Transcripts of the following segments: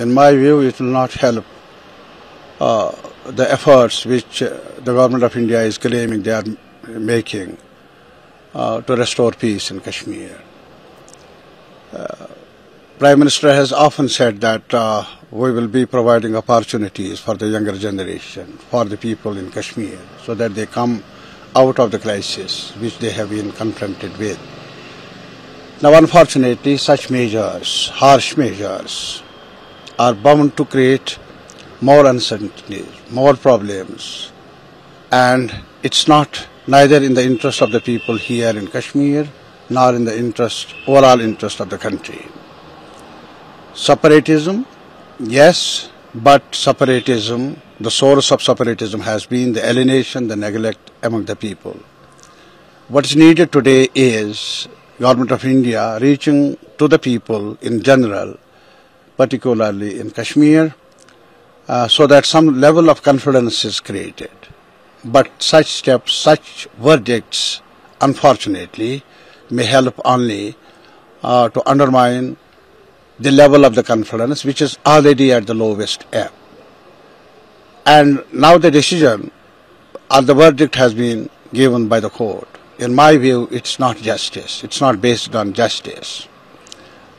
In my view, it will not help the efforts which the government of India is claiming they are making to restore peace in Kashmir. Prime Minister has often said that we will be providing opportunities for the younger generation, for the people in Kashmir, so that they come out of the crisis which they have been confronted with. Now, unfortunately, such measures, harsh measures, are bound to create more uncertainty, more problems, and it's neither in the interest of the people here in Kashmir nor in the overall interest of the country. Separatism, yes, but separatism, the source of separatism has been the alienation, the neglect among the people. What is needed today is Government of India reaching to the people in general, particularly in Kashmir, so that some level of confidence is created. But such steps, such verdicts, unfortunately, may help only to undermine the level of the confidence, which is already at the lowest ebb. And now the decision or the verdict has been given by the court. In my view, it's not justice. It's not based on justice.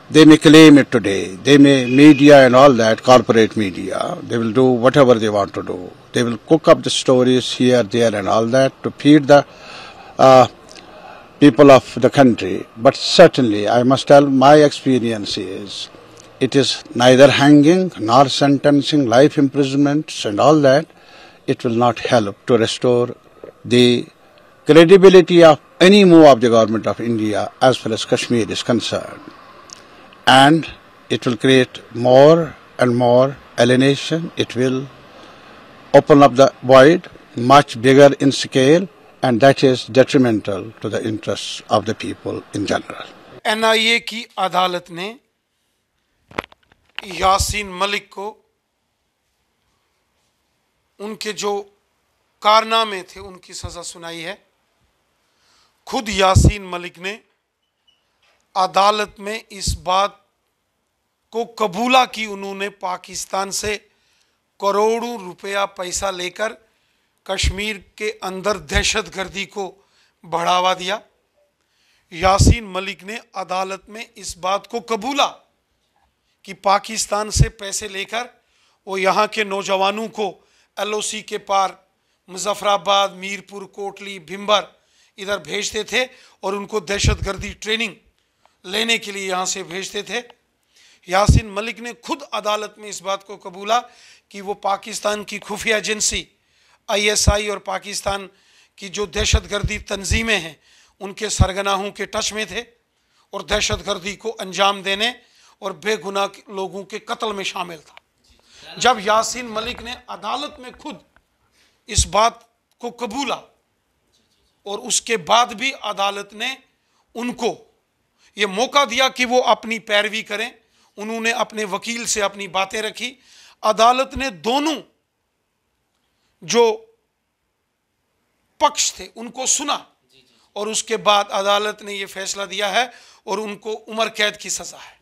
They may claim it today. They may, media and all that, corporate media, they will do whatever they want to do. They will cook up the stories here, there and all that to feed the people of the country. But certainly, I must tell, my experience is, it is neither hanging nor sentencing, life imprisonments and all that. It will not help to restore the credibility of any move of the government of India as far as Kashmir is concerned. And it will create more and more alienation. It will open up the void much bigger in scale, and that is detrimental to the interests of the people in general. NIA की अदालत ने यासीन मलिक को उनके जो कारनामे थे उनकी सज़ा सुनाई है। खुद यासीन मलिक ने अदालत में इस बात को कबूला कि उन्होंने पाकिस्तान से करोड़ों रुपया पैसा लेकर कश्मीर के अंदर दहशतगर्दी को बढ़ावा दिया। यासीन मलिक ने अदालत में इस बात को कबूला कि पाकिस्तान से पैसे लेकर वो यहाँ के नौजवानों को LOC के पार मुजफ्फराबाद, मीरपुर, कोटली, भिंबर इधर भेजते थे और उनको दहशतगर्दी ट्रेनिंग लेने के लिए यहाँ से भेजते थे। यासीन मलिक ने खुद अदालत में इस बात को कबूला कि वो पाकिस्तान की खुफिया एजेंसी ISI और पाकिस्तान की जो दहशतगर्दी तंजीमें हैं उनके सरगनाहों के टच में थे और दहशतगर्दी को अंजाम देने और बेगुनाह लोगों के कत्ल में शामिल था। जब यासीन मलिक ने अदालत में खुद इस बात को कबूला और उसके बाद भी अदालत ने उनको ये मौका दिया कि वो अपनी पैरवी करें, उन्होंने अपने वकील से अपनी बातें रखी। अदालत ने दोनों जो पक्ष थे उनको सुना और उसके बाद अदालत ने ये फैसला दिया है और उनको उम्र कैद की सज़ा है।